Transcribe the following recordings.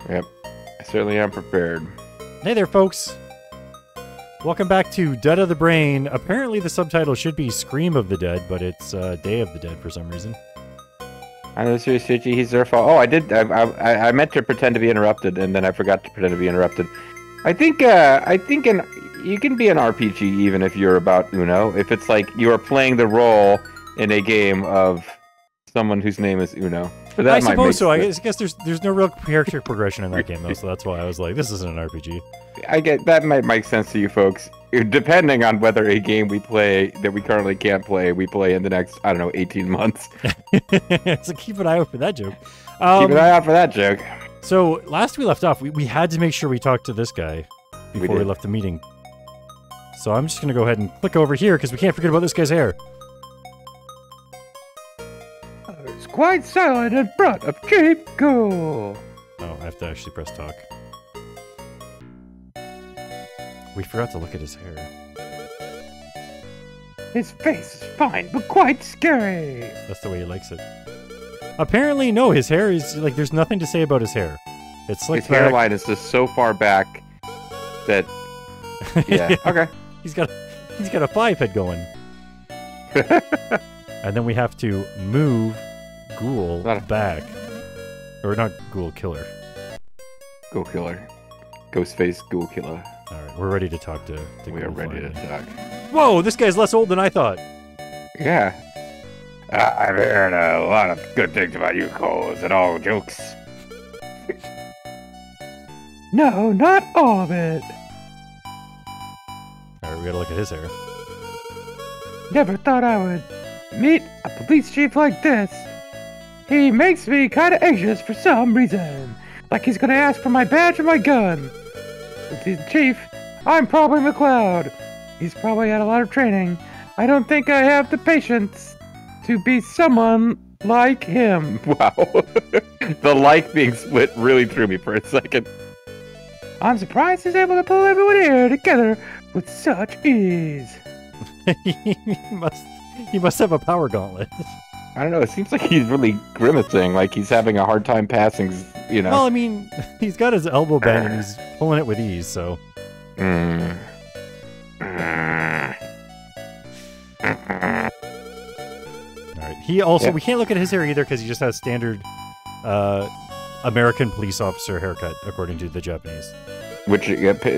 Yep, I certainly am prepared. Hey there, folks. Welcome back to Dead of the Brain. Apparently the subtitle should be Scream of the Dead, but it's Day of the Dead for some reason. I know, seriously, he's Zerfall. Oh, I did. I meant to pretend to be interrupted, and then I forgot to pretend to be interrupted. I think you can be an RPG even if you're about Uno. If it's like you are playing the role in a game of someone whose name is Uno. But that I suppose so. Sense. I guess there's no real character progression in that game though, so that's why I was like, this isn't an RPG. I get that might make sense to you folks, depending on whether a game we play that we currently can't play, we play in the next, I don't know, 18 months. So keep an eye out for that joke. Keep an eye out for that joke. So last we left off, we had to make sure we talked to this guy before we left the meeting. So I'm just going to go ahead and click over here because we can't forget about this guy's hair. It's quite silent in front of Chief Ghoul. Oh, I have to actually press talk. We forgot to look at his hair. His face is fine, but quite scary. That's the way he likes it. Apparently, no, his hair is, like, there's nothing to say about his hair. It's slicked his hairline is just so far back that, yeah, okay. He's got a 5-head going. And then we have to move Ghoul back. Or not Ghoul, Killer. Ghoul Killer. Ghostface Ghoul Killer. Alright, we're ready to talk to We are ready to talk. Whoa, this guy's less old than I thought. Yeah. I've heard a lot of good things about you, Cole. Is it all jokes? No, not all of it. Alright, we gotta look at his hair. Never thought I would meet a police chief like this. He makes me kind of anxious for some reason. Like he's gonna ask for my badge and my gun. If he's the chief, I'm probably McCloud. He's probably had a lot of training. I don't think I have the patience to be someone like him. Wow. The like being split really threw me for a second. I'm surprised he's able to pull everyone here together with such ease. he must have a power gauntlet. I don't know, it seems like he's really grimacing, like he's having a hard time passing, you know. Well, I mean, he's got his elbow bent and he's pulling it with ease, so. Alright, he also, we can't look at his hair either because he just has standard American police officer haircut, according to the Japanese. Which,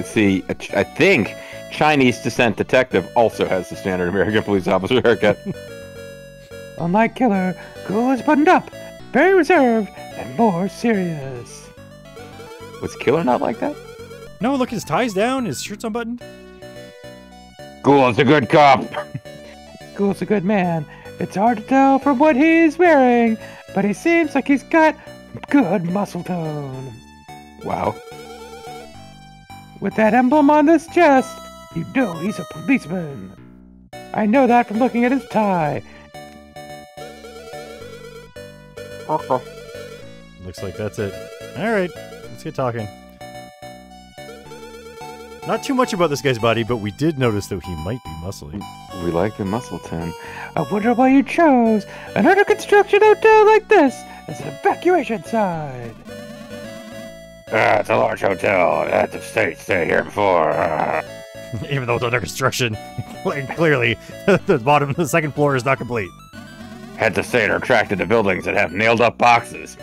see, I think Chinese descent detective also has the standard American police officer haircut. Unlike Killer, Ghoul is buttoned up, very reserved, and more serious. Was Killer not like that? No, look, his tie's down, his shirt's unbuttoned. Ghoul's a good cop. Ghoul's a good man. It's hard to tell from what he's wearing, but he seems like he's got good muscle tone. Wow. With that emblem on his chest, you know he's a policeman. I know that from looking at his tie. Looks like that's it. Alright, let's get talking. Not too much about this guy's body, but we did notice that he might be muscly. We like the muscle tone. I wonder why you chose an under-construction hotel like this as an evacuation site. It's a large hotel. I had to stay here before. Even though it's under construction, clearly the bottom of the second floor is not complete. Had to stay attracted to buildings that have nailed-up boxes.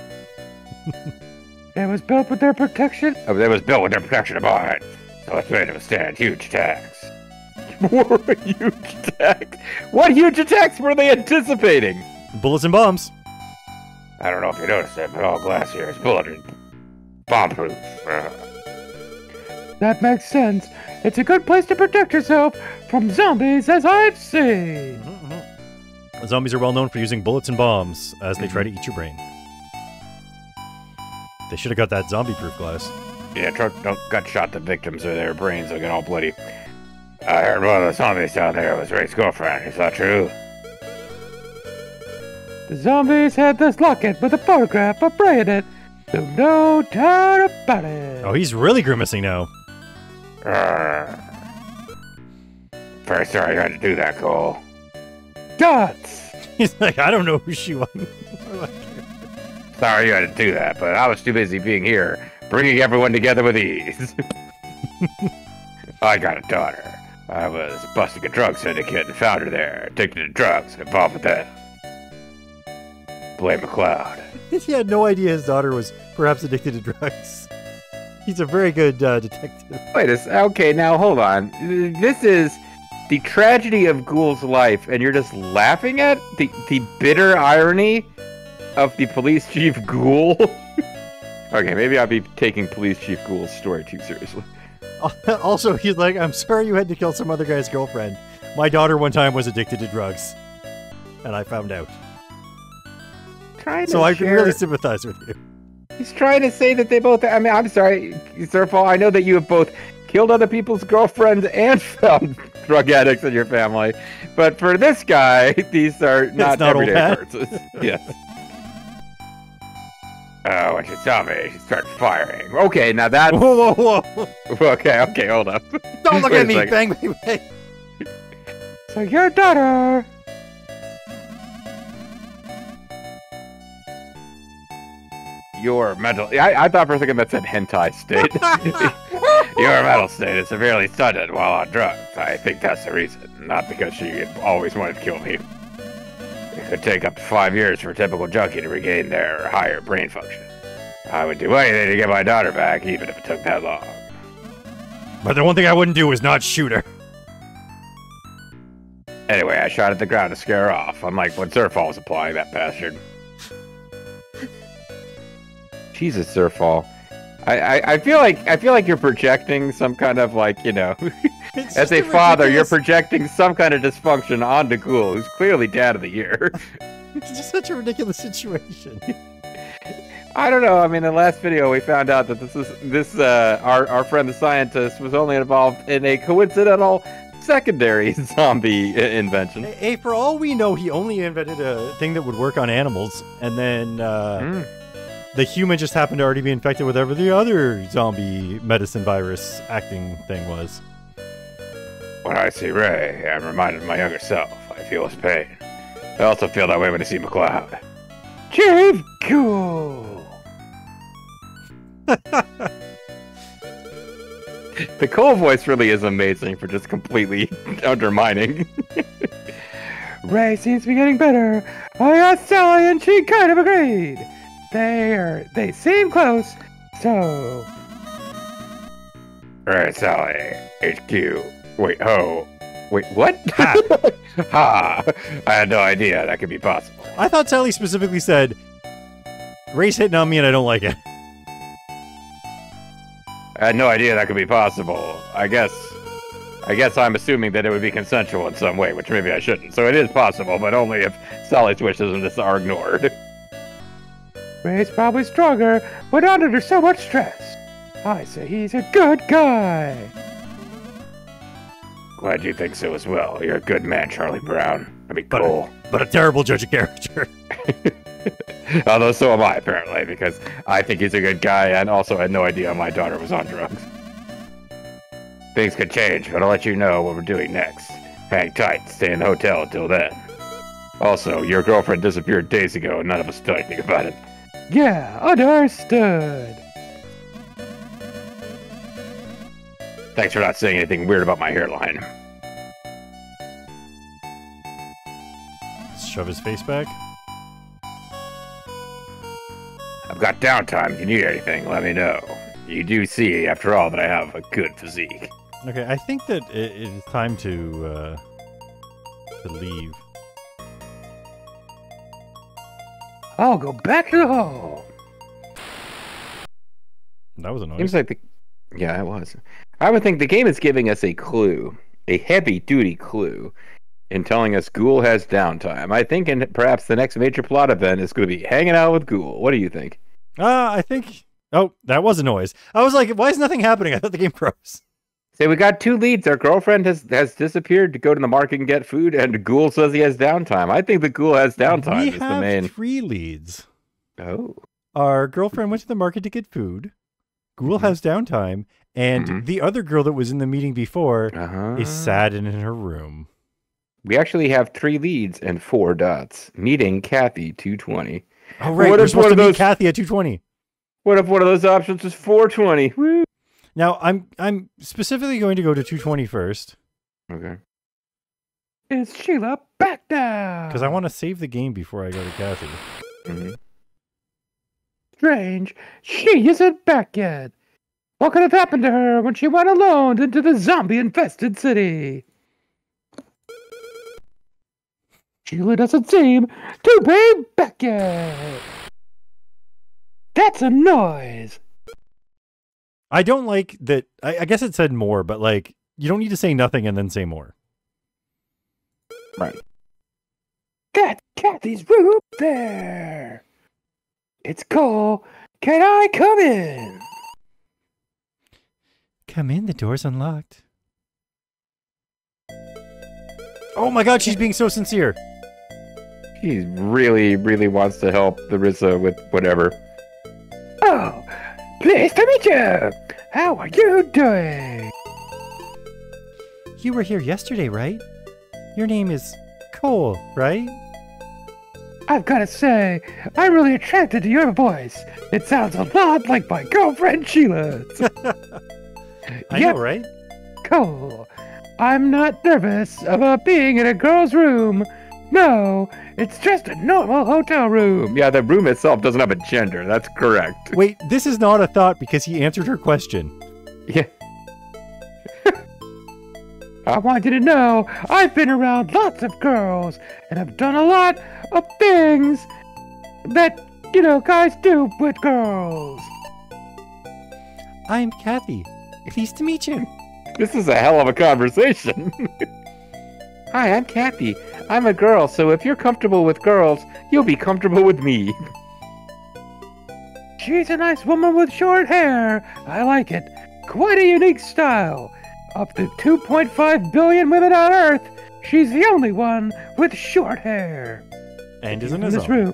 It was built with their protection. It was built with their protection in mind, so it's made to withstand huge attacks. More huge attacks? What huge attacks were they anticipating? Bullets and bombs. I don't know if you noticed it, but all glass here is bullet and bomb-proof. That makes sense. It's a good place to protect yourself from zombies, as I've seen. Zombies are well known for using bullets and bombs as they try to eat your brain. They should have got that zombie-proof glass. Yeah, don't gut shot the victims or their brains will get all bloody. I heard one of the zombies down there was Ray's girlfriend. Is that true? The zombies had this locket with a photograph of Ray in it, so no doubt about it. Oh, he's really grimacing now. Very sorry you had to do that, Cole. Guts! He's like, I don't know who she was. Sorry you had to do that, but I was too busy being here bringing everyone together with ease. I got a daughter. I was busting a drug syndicate and found her there, addicted to drugs and involved with that. Blame McCloud. He had no idea his daughter was perhaps addicted to drugs. He's a very good detective. Wait okay, now hold on. This is the tragedy of Ghoul's life, and you're just laughing at the bitter irony of the police chief Ghoul? Okay, maybe I'll be taking police chief Ghoul's story too seriously. Also, he's like, I'm sorry you had to kill some other guy's girlfriend. My daughter one time was addicted to drugs, and I found out. So I can really sympathize with you. He's trying to say that they both... I mean, I'm sorry, Zerfall, I know that you have both killed other people's girlfriends and found drug addicts in your family, but for this guy, these are not everyday occurrences. Yes. Oh, when she saw me, she started firing. Okay, now that's... Whoa. Okay, hold up. Don't look at me, bang, bang, bang. So your daughter... Your mental... I thought for a second that said hentai state. Your mental state is severely stunted while on drugs. I think that's the reason. Not because she always wanted to kill me. It could take up to 5 years for a typical junkie to regain their higher brain function. I would do anything to get my daughter back, even if it took that long. But the one thing I wouldn't do is not shoot her. Anyway, I shot at the ground to scare her off, unlike what Zerfall was applying, that bastard. Jesus, Zerfall. I feel like you're projecting some kind of, like, you know, as a father, you're projecting some kind of dysfunction onto Ghoul, who's clearly dad of the year. It's just such a ridiculous situation. I don't know. I mean, in the last video, we found out that our friend the scientist was only involved in a coincidental secondary zombie invention. Hey, for all we know, he only invented a thing that would work on animals, and then the human just happened to already be infected with whatever the other zombie medicine virus acting thing was. When I see Ray, I'm reminded of my younger self. I feel his pain. I also feel that way when I see McCloud. Chief Ghoul! The Cole voice really is amazing for just completely undermining. Ray seems to be getting better. I asked Sally and she kind of agreed. They seem close, so... Alright, Sally. HQ. Wait, what? Ha! Ha! I had no idea that could be possible. I thought Sally specifically said, Ray's hitting on me and I don't like it. I had no idea that could be possible. I guess I'm assuming that it would be consensual in some way, which maybe I shouldn't. So it is possible, but only if Sally's wishes are ignored. Ray's probably stronger, but not under so much stress. I say he's a good guy. Glad you think so as well. You're a good man, Charlie Brown. I mean, Cole. But a terrible judge of character. Although so am I, apparently, because I think he's a good guy and also had no idea my daughter was on drugs. Things could change, but I'll let you know what we're doing next. Hang tight, stay in the hotel until then. Also, your girlfriend disappeared days ago and none of us did anything about it. Yeah, understood. Thanks for not saying anything weird about my hairline. Shove his face back. I've got downtime. If you need anything, let me know. You do see, after all, that I have a good physique. Okay, I think that it is time to leave. I'll go back to the hall. That was a noise. Seems like yeah, it was. I would think the game is giving us a clue, a heavy-duty clue, in telling us Ghoul has downtime. I think perhaps the next major plot event is going to be hanging out with Ghoul. What do you think? I think... Oh, that was a noise. I was like, why is nothing happening? I thought the game froze. Say, we got two leads. Our girlfriend has disappeared to go to the market and get food, and Ghoul says he has downtime. I think the Ghoul has downtime. We have 3 leads. Oh. Our girlfriend went to the market to get food. Ghoul has downtime. And the other girl that was in the meeting before is sad and in her room. We actually have 3 leads and 4 dots. Meeting Kathy, 220. Oh, right. We're supposed to meet Kathy at 220. What if one of those options was 420? Woo. Now, I'm specifically going to go to 220 first. Okay. Is Sheila back now? Because I want to save the game before I go to Kathy. Mm-hmm. Strange. She isn't back yet. What could have happened to her when she went alone into the zombie-infested city? Sheila doesn't seem to be back yet. That's a noise. I don't like that. I guess it said more, but like, you don't need to say nothing and then say more. Right. That's Kathy's room there. It's Cole. Can I come in? Come in, the door's unlocked. Oh my god, she's being so sincere. He really, really wants to help the RZA with whatever. Oh, pleased to meet you. How are you doing? You were here yesterday, right? Your name is Cole, right? I've got to say, I'm really attracted to your voice. It sounds a lot like my girlfriend Sheila's. I know, right? Cole, I'm not nervous about being in a girl's room. No, it's just a normal hotel room. Yeah, the room itself doesn't have a gender. That's correct. Wait, this is not a thought because he answered her question. Yeah. I want you to know I've been around lots of girls, and I've done a lot of things that, guys do with girls. I'm Kathy. Pleased to meet you. This is a hell of a conversation. Hi, I'm Kathy. I'm a girl, so if you're comfortable with girls, you'll be comfortable with me. She's a nice woman with short hair. I like it. Quite a unique style. Of the 2.5 billion women on Earth, she's the only one with short hair. And isn't a This zombie. room.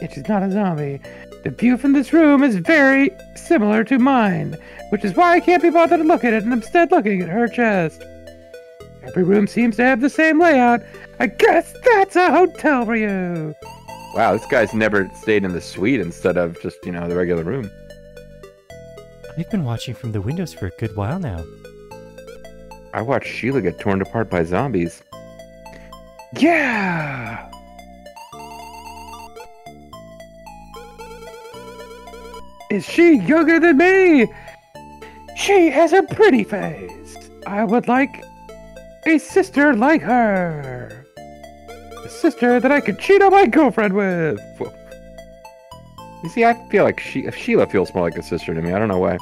Yeah, she's not a zombie. The view from this room is very similar to mine, which is why I can't be bothered to look at it and instead looking at her chest. Every room seems to have the same layout. I guess that's a hotel for you. Wow, this guy's never stayed in the suite instead of just, the regular room. I've been watching from the windows for a good while now. I watched Sheila get torn apart by zombies. Yeah! Is she younger than me? She has a pretty face. I would like a sister like her. A sister that I could cheat on my girlfriend with. You see, I feel like Sheila feels more like a sister to me. I don't know why.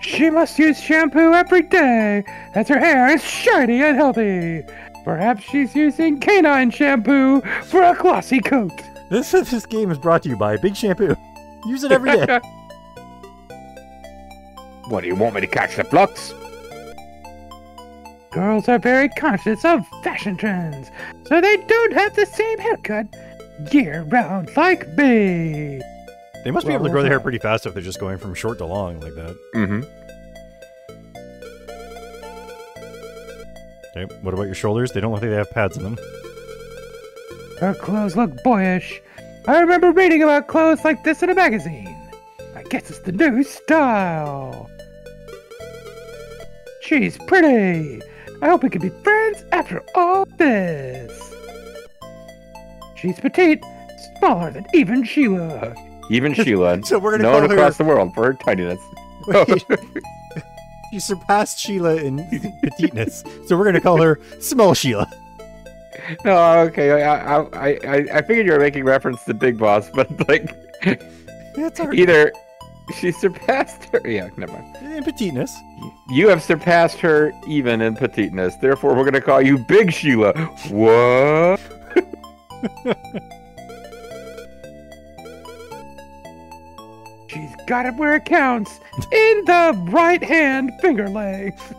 She must use shampoo every day, as her hair is shiny and healthy. Perhaps she's using canine shampoo for a glossy coat. This game is brought to you by Big Shampoo. Use it every day. What, do you want me to catch the flux? Girls are very conscious of fashion trends, so they don't have the same haircut year-round like me. They must be able to grow their hair pretty fast if they're just going from short to long like that. Mm-hmm. Okay, what about your shoulders? They don't look like they have pads in them. Her clothes look boyish. I remember reading about clothes like this in a magazine. I guess it's the new style. She's pretty. I hope we can be friends after all this. She's petite, smaller than even Sheila. Even Sheila. So we're gonna known call her- across the world for her tininess. Wait, you surpassed Sheila in petiteness, so we're gonna call her Small Sheila. No, okay. I figured you were making reference to Big Boss, but like, That's our either she surpassed her. Yeah, never mind. in petiteness. You have surpassed her even in petiteness. Therefore, we're gonna call you Big Sheila. What? She's got it where it counts, in the right hand finger length.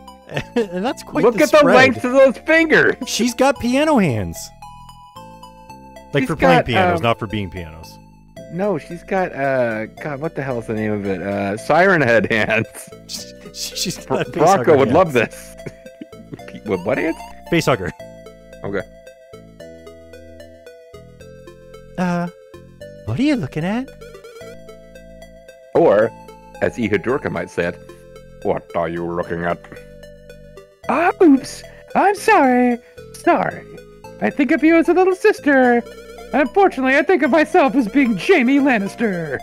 And that's quite Look the at the spread. length of those fingers. She's got piano hands. Like She's for playing got, pianos, not for being pianos. No, she's got God, what the hell is the name of it? Siren head hands. She's got Bronco would love this. With what hands? Face hugger. Okay. What are you looking at? Or, as Ihadurka might say it, what are you looking at? Ah, oops. I'm sorry. Sorry. I think of you as a little sister. Unfortunately, I think of myself as being Jaime Lannister.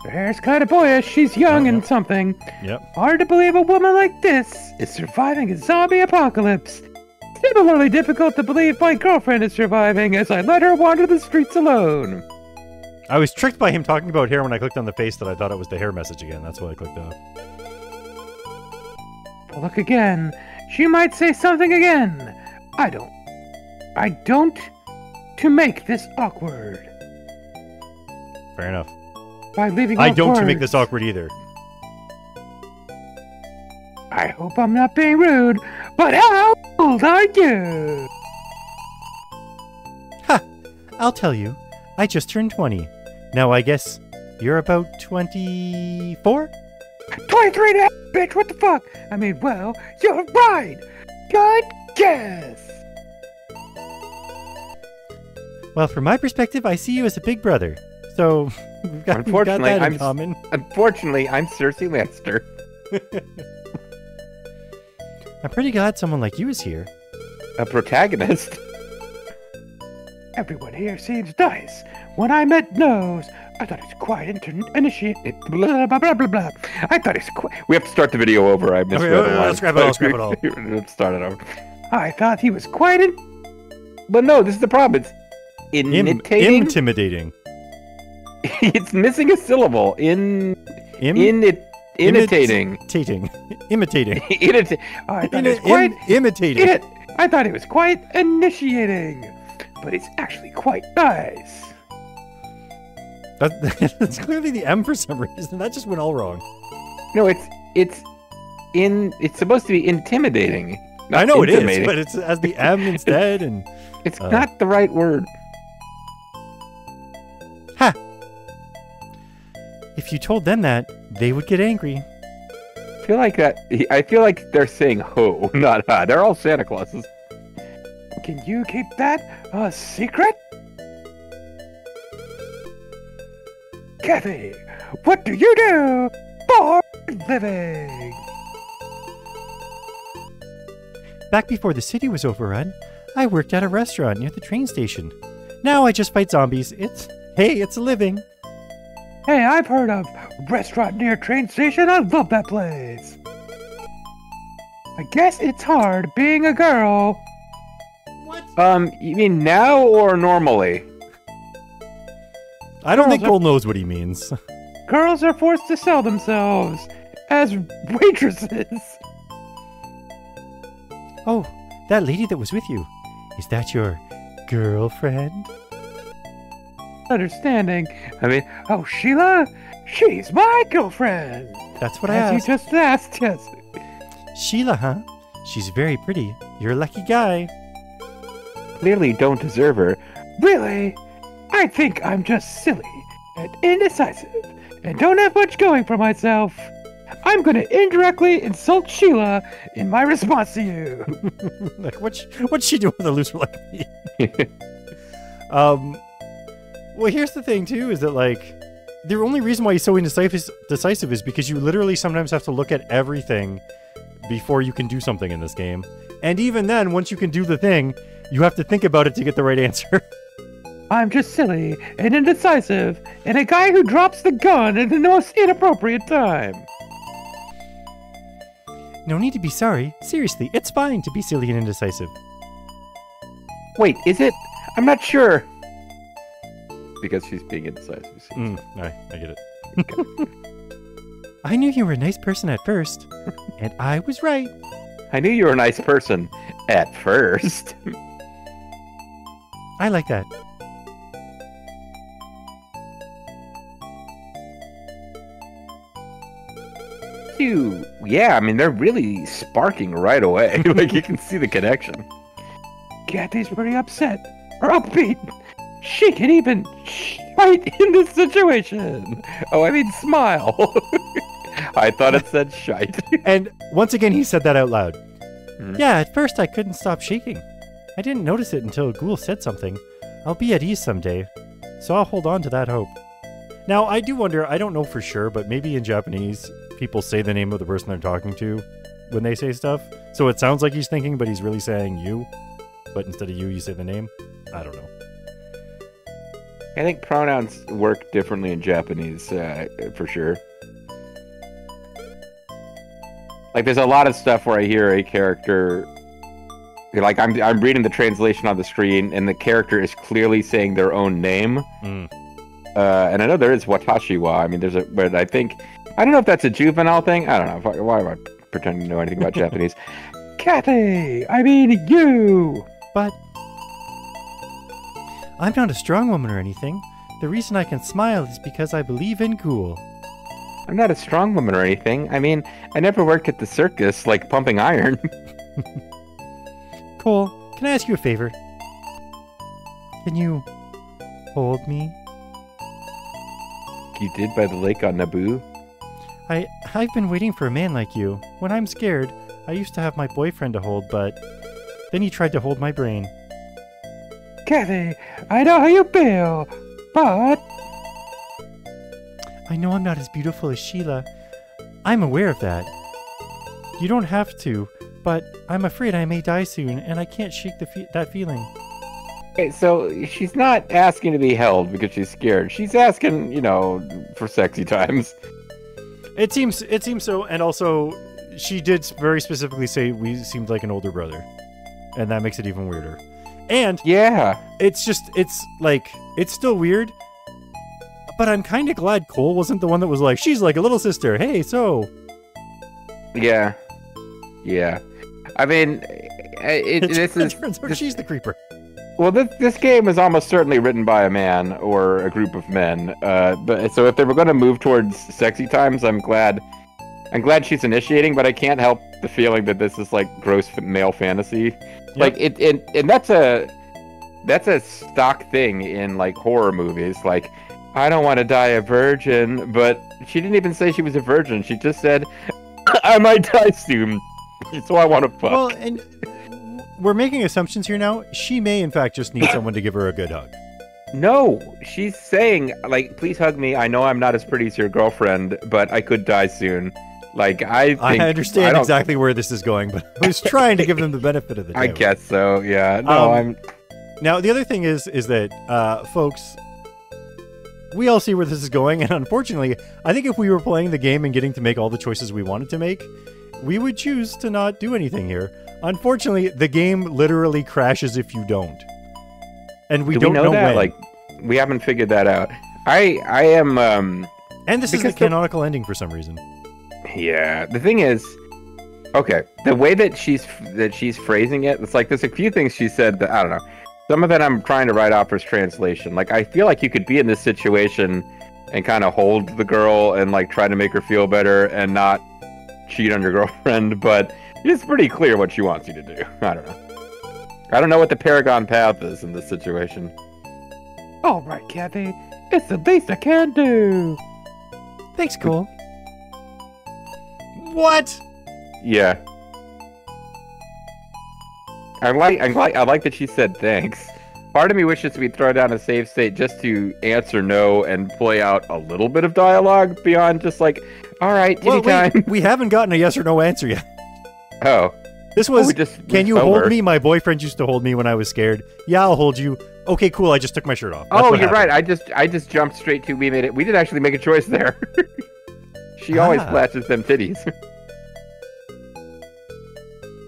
Her hair's kind of boyish. She's young and something. Yep. Hard to believe a woman like this is surviving a zombie apocalypse. Similarly difficult to believe my girlfriend is surviving as I let her wander the streets alone. I was tricked by him talking about hair when I clicked on the face that I thought it was the hair message again. That's why I clicked off. Look again. She might say something again. I don't to make this awkward. Fair enough. By leaving I off don't words. to make this awkward either. I hope I'm not being rude, but how old are you? Ha! I'll tell you. I just turned 20. Now I guess you're about 24? 23 and a half, bitch, what the fuck? I mean, well, you're right. Good guess. Well, from my perspective, I see you as a big brother. So, we've got that in common. Unfortunately, I'm Cersei Lannister. I'm pretty glad someone like you is here. A protagonist? Everyone here seems nice. When I met Nose, I thought he was quite initiated. Blah, blah, blah, blah, blah. I thought he was quite... We have to start the video over. I misread the line. Scrap it all, scrap it all. Let's start it over. I thought he was quite But no, this is the problem. It's imitating. Intimidating. It's missing a syllable. Imitating. Imitating. I thought he was quite... Imitating. I thought he was quite initiating. But it's actually quite nice. That's clearly the M for some reason. That just went all wrong. No, it's supposed to be intimidating. I know intimating. it is, but it's as the M instead, and it's not the right word. Ha! If you told them that, they would get angry. I feel like they're saying ho, not ha. They're all Santa Clauses. Can you keep that a secret? Kathy, what do you do for a living? Back before the city was overrun, I worked at a restaurant near the train station. Now I just fight zombies. It's a living. Hey, I've heard of restaurant near train station. I love that place. I guess it's hard being a girl. What? You mean now or normally? I don't think Cole knows what he means. Girls are forced to sell themselves as waitresses. Oh, that lady that was with you. Is that your girlfriend? Understanding. I mean, oh, Sheila? She's my girlfriend. That's what I As asked. you just asked, yes. Sheila, huh? She's very pretty. You're a lucky guy. Clearly don't deserve her. Really? I think I'm just silly and indecisive and don't have much going for myself. I'm going to indirectly insult Sheila in my response to you. Like, what's she doing with a loser like me? Well, here's the thing, too, is that, like, the only reason why he's so indecisive is because you literally sometimes have to look at everything before you can do something in this game. And even then, once you can do the thing, you have to think about it to get the right answer. I'm just silly and indecisive and a guy who drops the gun at the most inappropriate time. No need to be sorry. Seriously, it's fine to be silly and indecisive. Wait, is it? I'm not sure. Because she's being indecisive. I get it. I knew you were a nice person at first, and I was right. I knew you were a nice person at first. I like that. Yeah, I mean, they're really sparking right away. Like, you can see the connection. Kathy's pretty upset. Or upbeat. She can even shite in this situation. Oh, I mean, smile. I thought it said shite. And once again, he said that out loud. Yeah, at first I couldn't stop shaking. I didn't notice it until Ghoul said something. I'll be at ease someday. So I'll hold on to that hope. Now, I do wonder, I don't know for sure, but maybe in Japanese, people say the name of the person they're talking to when they say stuff. So it sounds like he's thinking, but he's really saying you. But instead of you say the name. I don't know. I think pronouns work differently in Japanese, for sure. Like, there's a lot of stuff where I hear a character... Like, I'm reading the translation on the screen, and the character is clearly saying their own name. And I know there is watashi wa. I mean, but I think... I don't know if that's a juvenile thing. I don't know. Why am I pretending to know anything about Japanese? Kathy! I mean you! But... I'm not a strong woman or anything. The reason I can smile is because I believe in cool. I'm not a strong woman or anything. I mean, I never worked at the circus, like pumping iron. Cole, can I ask you a favor? Can you hold me? You did by the lake on Naboo? I've been waiting for a man like you. When I'm scared, I used to have my boyfriend to hold, but then he tried to hold my brain. Kathy, I know how you feel, but... I know I'm not as beautiful as Sheila. I'm aware of that. You don't have to, but I'm afraid I may die soon, and I can't shake that feeling. Okay, so she's not asking to be held because she's scared. She's asking, you know, for sexy times. It seems so, and also, she did very specifically say we seemed like an older brother. And that makes it even weirder. And yeah, it's still weird, but I'm kind of glad Cole wasn't the one that was like, she's like a little sister, hey, so. Yeah. I mean, she's the creeper. Well, this game is almost certainly written by a man or a group of men. But so if they were going to move towards sexy times, I'm glad she's initiating. But I can't help the feeling that this is like gross male fantasy. Yep. Like and that's a stock thing in like horror movies. Like, I don't want to die a virgin, but she didn't even say she was a virgin. She just said, I might die soon, so I want to fuck. Well, and we're making assumptions here now. She may, in fact, just need someone to give her a good hug. No, she's saying, like, please hug me. I know I'm not as pretty as your girlfriend, but I could die soon. Like, I understand exactly where this is going, but I was trying to give them the benefit of the doubt. I guess so, yeah. No, Now, the other thing is that, folks, we all see where this is going, and unfortunately, I think if we were playing the game and getting to make all the choices we wanted to make, we would choose to not do anything here. Unfortunately, the game literally crashes if you don't. And we don't know that? when. Like, we haven't figured that out. I am, And this is the canonical ending for some reason. Yeah, the thing is, okay, the way that she's phrasing it, it's like there's a few things she said that, I don't know. Some of it I'm trying to write off as translation. Like, I feel like you could be in this situation and kind of hold the girl and, like, try to make her feel better and not cheat on your girlfriend, but it's pretty clear what she wants you to do. I don't know. I don't know what the Paragon path is in this situation. All right, Kathy. It's the least I can do. Thanks, Cole. What? Yeah. I like that she said thanks. Part of me wishes we'd throw down a save state just to answer no and play out a little bit of dialogue beyond just like, all right, titty time. We haven't gotten a yes or no answer yet. Oh. This was, can you hold me? My boyfriend used to hold me when I was scared. Yeah, I'll hold you. Okay, cool, I just took my shirt off. That's you're right. I just jumped straight to we did actually make a choice there. She always flashes them titties.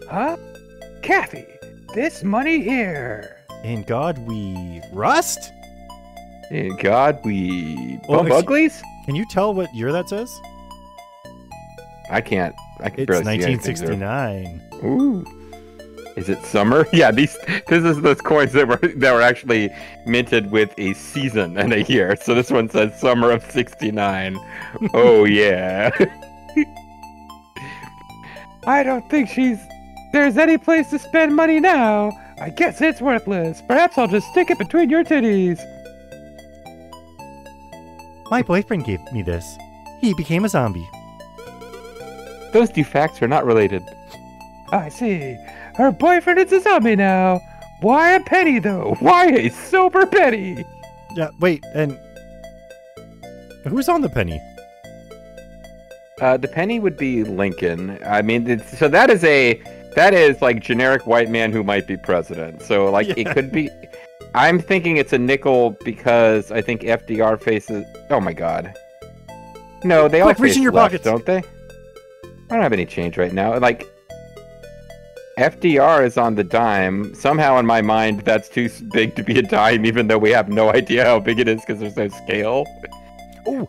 Huh? Kathy, this money here. In God we rust? In God we bump uglies? Can you tell what year that says? I can't. It's 1969. Ooh. Is it summer? Yeah, this is those coins that were actually minted with a season and a year. So this one says summer of 69. Oh yeah. I don't think there's any place to spend money now. I guess it's worthless. Perhaps I'll just stick it between your titties. My boyfriend gave me this. He became a zombie. Those two facts are not related. I see. Her boyfriend is a zombie now. Why a penny, though? Why a sober penny? Yeah, wait, and who's on the penny? The penny would be Lincoln. I mean, so that is like generic white man who might be president. So like it could be. I'm thinking it's a nickel because I think FDR faces. Oh my God. No, they all reach in your left, pockets, don't they? I don't have any change right now. Like FDR is on the dime. Somehow in my mind, that's too big to be a dime, even though we have no idea how big it is because there's no scale. Ooh.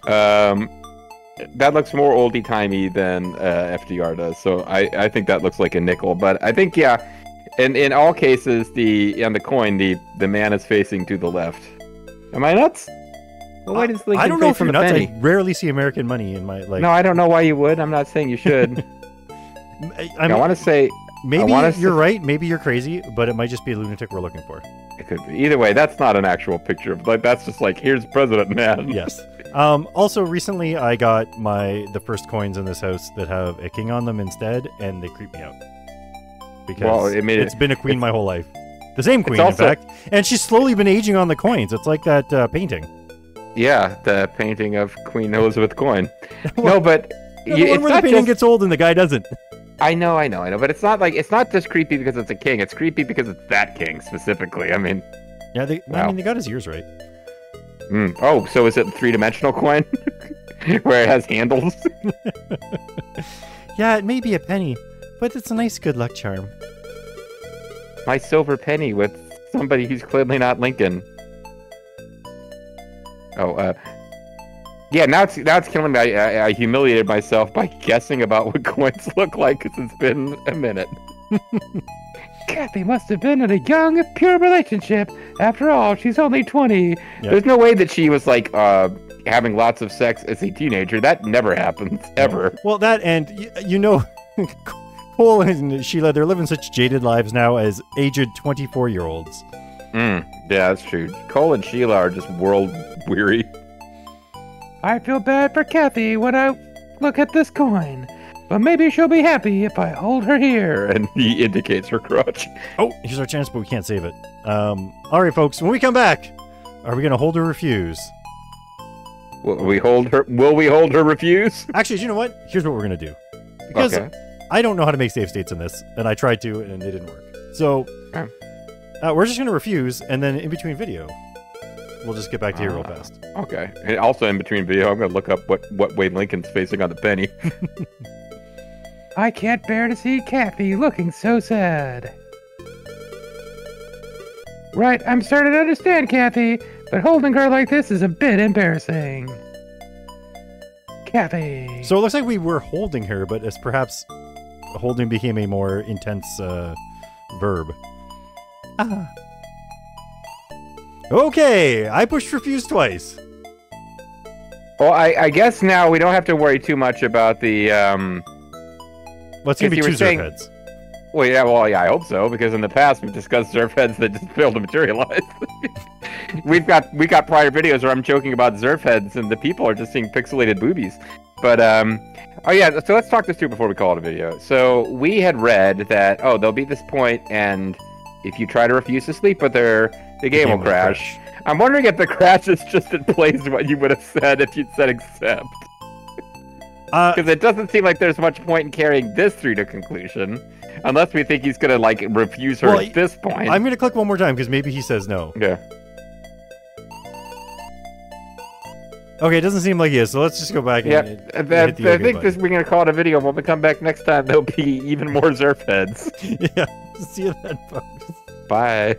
That looks more oldie-timey than FDR does, so I think that looks like a nickel. But I think, yeah, in all cases, on the coin, the man is facing to the left. Am I nuts? Well, why does Lincoln I don't know if face on you're the nuts. penny? I rarely see American money in my like. No, I don't know why you would. I'm not saying you should. I want to say maybe you're right. Maybe you're crazy, but it might just be a lunatic we're looking for. It could be. Either way, that's not an actual picture. Like that's just like here's President Man. Yes. Also, recently I got the first coins in this house that have a king on them instead, and they creep me out because it's been a queen my whole life. The same queen, in fact, and she's slowly been aging on the coins. It's like that painting. Yeah, the painting of Queen Elizabeth coin. No, but the one where the painting gets old and the guy doesn't. I know, but it's not just creepy because it's a king. It's creepy because it's that king specifically. I mean, yeah, they got his ears right. Oh, so is it a three-dimensional coin where it has handles? Yeah, it may be a penny, but it's a nice good luck charm. My silver penny with somebody who's clearly not Lincoln. Oh, yeah. Now it's killing me. I humiliated myself by guessing about what coins look like because it's been a minute. Kathy must have been in a young, pure relationship. After all, she's only 20. Yep. There's no way that she was like having lots of sex as a teenager. That never happens ever. Well, that and you know, Cole and Sheila, they're living such jaded lives now as aged 24-year-olds. Yeah, that's true. Cole and Sheila are just world weary. I feel bad for Kathy when I look at this coin, but maybe she'll be happy if I hold her here. And he indicates her crotch. Oh, here's our chance, but we can't save it. All right, folks, when we come back, are we going to hold or refuse? Will we hold her refuse? Actually, you know what? Here's what we're going to do. Because I don't know how to make save states in this, and I tried to, and it didn't work. So... we're just going to refuse, and then in between video, we'll just get back to here real fast. Okay. And also in between video, I'm going to look up what way Lincoln's facing on the penny. I can't bear to see Kathy looking so sad. Right, I'm starting to understand Kathy, but holding her like this is a bit embarrassing. Kathy. So it looks like we were holding her, but as perhaps holding became a more intense verb. Okay, I pushed refuse twice. Well, I guess now we don't have to worry too much about the Let's give you two Zerf heads. Well, yeah, I hope so, because in the past we've discussed Zerf heads that just failed to materialize. we got prior videos where I'm joking about Zerf heads and the people are just seeing pixelated boobies. But oh yeah, so let's talk this through before we call it a video. So we had read that there'll be this point and if you try to refuse to sleep with her, the game will crash. I'm wondering if the crash is just in place what you would have said if you'd said accept. Because it doesn't seem like there's much point in carrying this through to conclusion. Unless we think he's going to, like, refuse her at this point. I'm going to click one more time because maybe he says no. Yeah. Okay, it doesn't seem like he is, so let's just go back and hit the I think we're going to call it a video. When we come back next time, there'll be even more Zerf heads. Yeah. See you then, folks. Bye.